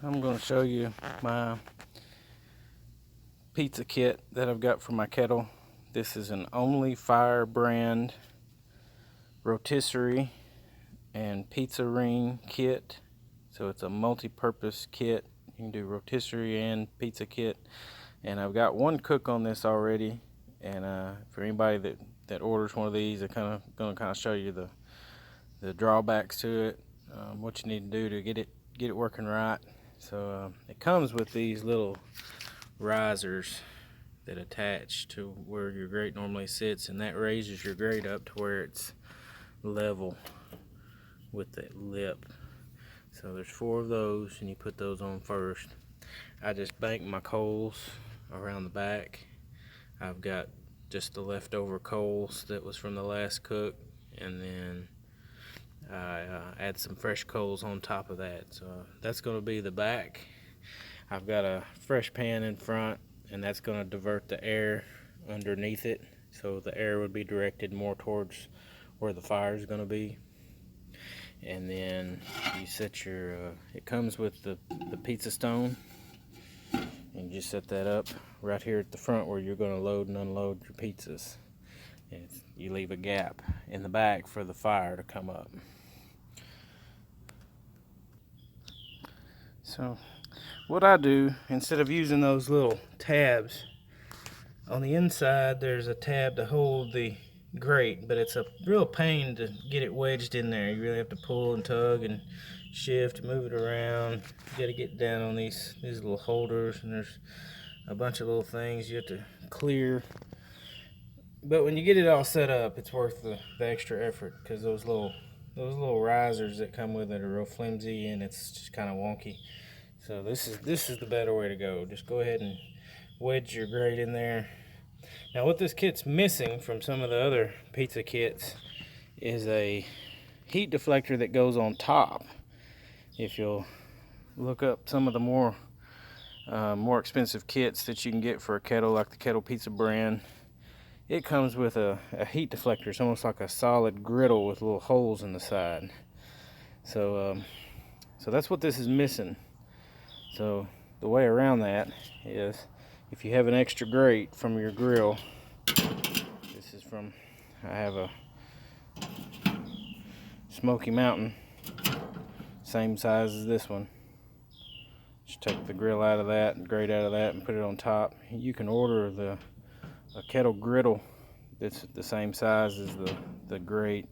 I'm going to show you my pizza kit that I've got for my kettle. This is an Onlyfire brand rotisserie and pizza ring kit. So it's a multi-purpose kit. You can do rotisserie and pizza kit. And I've got one cook on this already. And for anybody that orders one of these, I'm going to show you the drawbacks to it, what you need to do to get it working right. So it comes with these little risers that attach to where your grate normally sits, and that raises your grate up to where it's level with the lip. So there's 4 of those, and you put those on first. I just bank my coals around the back. I've got just the leftover coals that was from the last cook, and then I add some fresh coals on top of that. So that's going to be the back. I've got a fresh pan in front, and that's going to divert the air underneath it, so the air would be directed more towards where the fire is going to be. And then you set your it comes with the pizza stone, and you set that up right here at the front where you're going to load and unload your pizzas. And you leave a gap in the back for the fire to come up. So what I do, instead of using those little tabs, on the inside there's a tab to hold the grate, but it's a real pain to get it wedged in there. You really have to pull and tug and shift, move it around. You got to get down on these little holders, and there's a bunch of little things you have to clear. But when you get it all set up, it's worth the extra effort, because those little risers that come with it are real flimsy, and it's just kind of wonky. So this is the better way to go. Just go ahead and wedge your grate in there. Now what this kit's missing from some of the other pizza kits is a heat deflector that goes on top. If you'll look up some of the more expensive kits that you can get for a kettle, like the Kettle pizza brand, it comes with a heat deflector. It's almost like a solid griddle with little holes in the side. So that's what this is missing. So the way around that is, if you have an extra grate from your grill, this is from, I have a Smoky Mountain, same size as this one. Just take the grill out of that and grate out of that and put it on top. You can order a Kettle griddle that's the same size as the grate,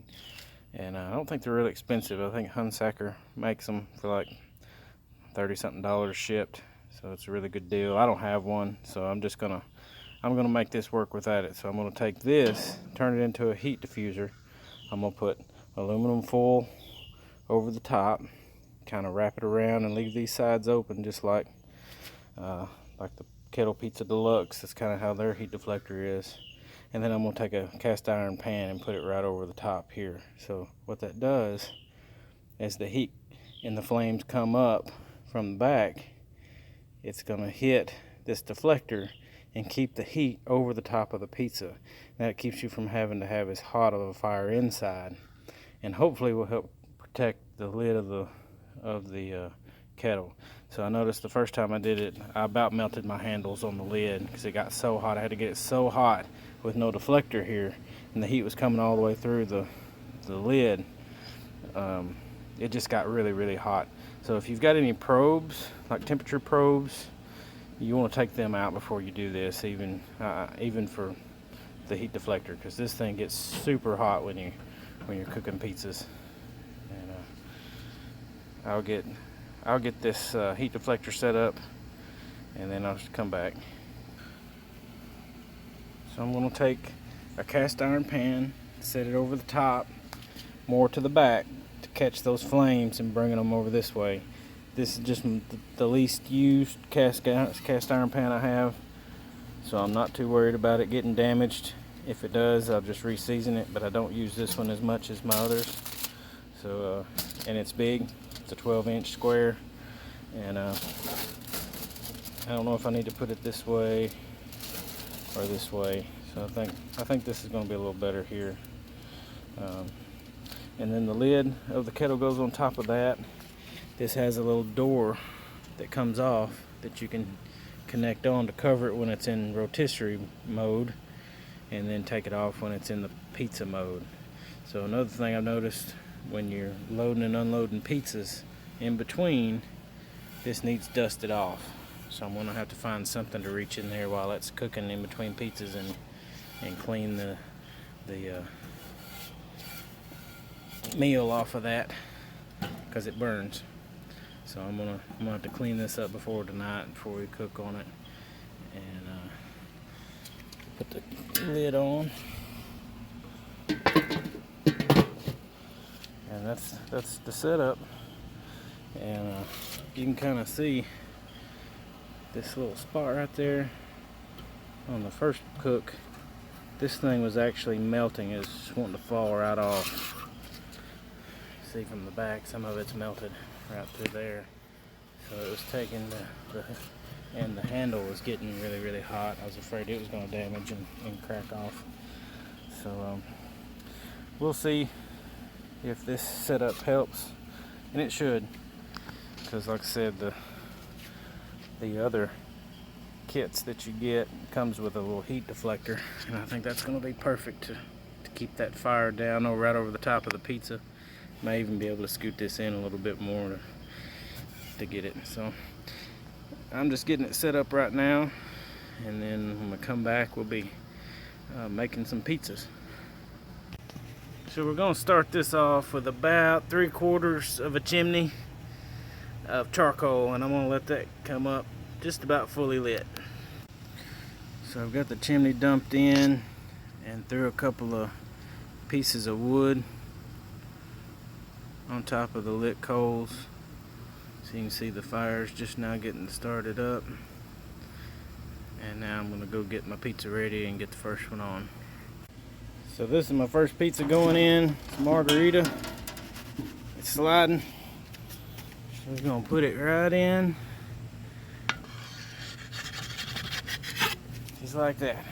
and I don't think they're really expensive. I think Hunsaker makes them for like $30-something shipped, so it's a really good deal. I don't have one, so I'm gonna make this work without it. So I'm gonna take this, turn it into a heat diffuser. I'm gonna put aluminum foil over the top, kind of wrap it around and leave these sides open, just like the Kettle Pizza Deluxe. That's kind of how their heat deflector is. And then I'm gonna take a cast iron pan and put it right over the top here. So what that does, as the heat and the flames come up from the back, it's gonna hit this deflector and keep the heat over the top of the pizza. That keeps you from having to have as hot of a fire inside, and hopefully will help protect the lid of the kettle. So I noticed the first time I did it, I about melted my handles on the lid because it got so hot. I had to get it so hot with no deflector here, and the heat was coming all the way through the lid. It just got really, really hot. So if you've got any probes, like temperature probes, you want to take them out before you do this, even for the heat deflector, because this thing gets super hot when you're cooking pizzas. And I'll get this heat deflector set up, and then I'll just come back. So I'm going to take a cast iron pan, set it over the top, more to the back, to catch those flames and bringing them over this way. This is just the least used cast iron pan I have, so I'm not too worried about it getting damaged. If it does, I'll just re-season it, but I don't use this one as much as my others. So and it's big. It's a 12-inch square, and I don't know if I need to put it this way or this way. So I think this is going to be a little better here. And then the lid of the kettle goes on top of that. This has a little door that comes off that you can connect on to cover it when it's in rotisserie mode, and then take it off when it's in the pizza mode. So another thing I've noticed, when you're loading and unloading pizzas in between, this needs dusted off. So I'm going to have to find something to reach in there while it's cooking in between pizzas and clean the meal off of that, because it burns. So I'm gonna have to clean this up before tonight, before we cook on it, and put the lid on. And that's the setup. And you can kind of see this little spot right there on the first cook. This thing was actually melting. It's just wanting to fall right off. See from the back, some of it's melted right through there. So it was taking and the handle was getting really, really hot. I was afraid it was going to damage and crack off. So we'll see if this setup helps, and it should, because like I said, the other kits that you get comes with a little heat deflector, and I think that's going to be perfect to keep that fire down right over the top of the pizza. May even be able to scoot this in a little bit more to get it. So I'm just getting it set up right now, and then when we come back, we'll be making some pizzas. So we're going to start this off with about 3/4 of a chimney of charcoal, and I'm going to let that come up just about fully lit. So I've got the chimney dumped in and threw a couple of pieces of wood on top of the lit coals, so you can see the fire's just now getting started up. And now I'm going to go get my pizza ready and get the first one on. So this is my first pizza going in. It's margarita. It's sliding. We're going to put it right in, just like that.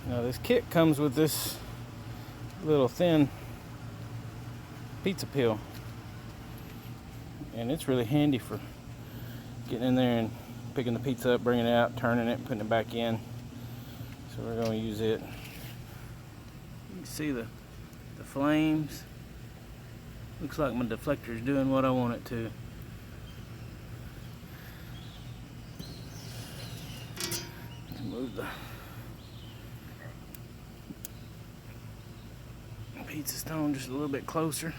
Now this kit comes with this little thin pizza peel, and it's really handy for getting in there and picking the pizza up, bringing it out, turning it, and putting it back in. So we're going to use it. You can see the flames. Looks like my deflector is doing what I want it to. Let's move the pizza stone just a little bit closer.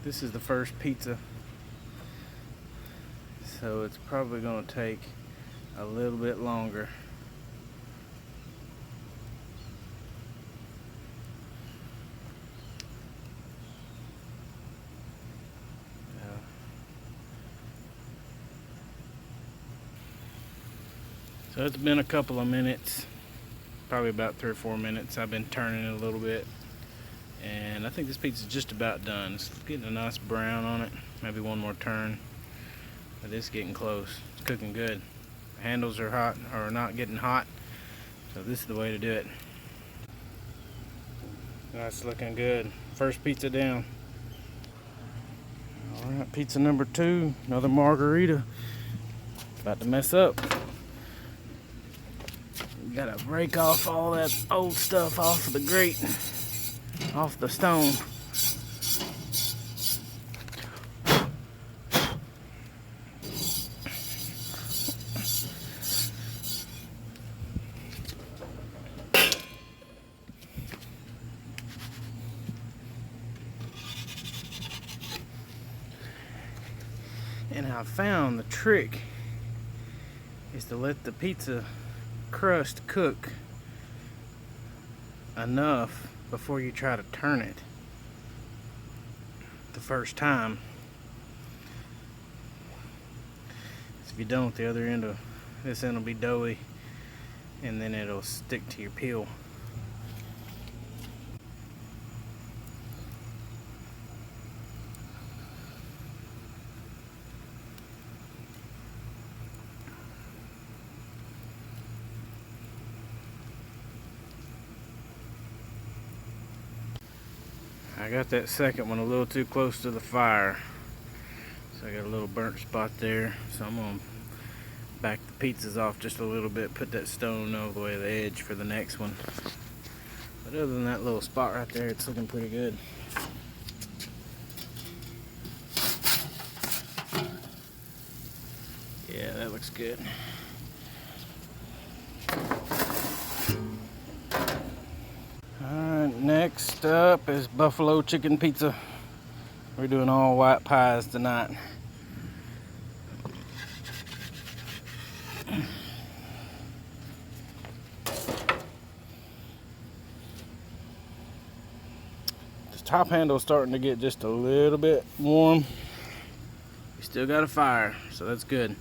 This is the first pizza, so it's probably going to take a little bit longer. So it's been a couple of minutes, probably about 3 or 4 minutes. I've been turning it a little bit, and I think this pizza is just about done. It's getting a nice brown on it. Maybe one more turn, but it's getting close. It's cooking good. The handles are hot, or not getting hot, so this is the way to do it. That's looking good. First pizza down. All right, pizza number 2, another margarita. About to mess up. Gotta break off all that old stuff off of the grate, off the stone. And I found the trick is to let the pizza crust cook enough before you try to turn it the first time. So if you don't, the other end of this end will be doughy, and then it'll stick to your peel. I got that second one a little too close to the fire, so I got a little burnt spot there. So I'm gonna back the pizzas off just a little bit, put that stone over the way of the edge for the next one. But other than that little spot right there, it's looking pretty good. Yeah, that looks good. Alright, next up is buffalo chicken pizza. We're doing all white pies tonight. The top handle's starting to get just a little bit warm. We still got a fire, so that's good.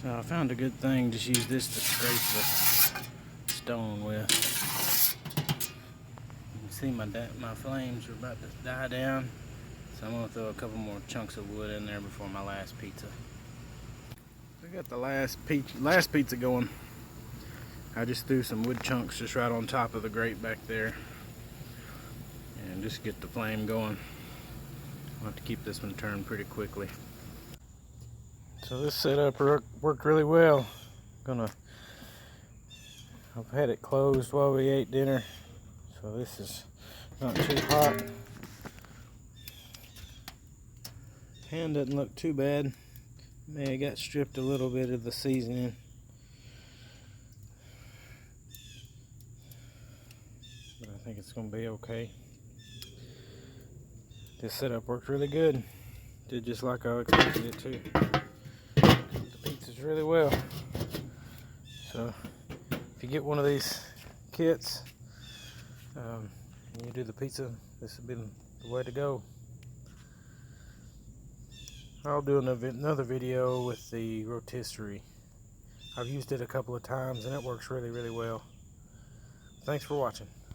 So I found a good thing, just use this to scrape the stone with. You can see my flames are about to die down, so I'm going to throw a couple more chunks of wood in there before my last pizza. We got the last pizza going. I just threw some wood chunks just right on top of the grate back there, and just get the flame going. I'll have to keep this one turned pretty quickly. So this setup worked really well. I've had it closed while we ate dinner, so this is not too hot. Pan doesn't look too bad. May have got stripped a little bit of the seasoning. But I think it's going to be okay. This setup worked really good. Did just like I expected it to. The pizza's really well. So if you get one of these kits and you do the pizza, this would be the way to go. I'll do another video with the Rotisserie. I've used it a couple of times and it works really, really well. Thanks for watching.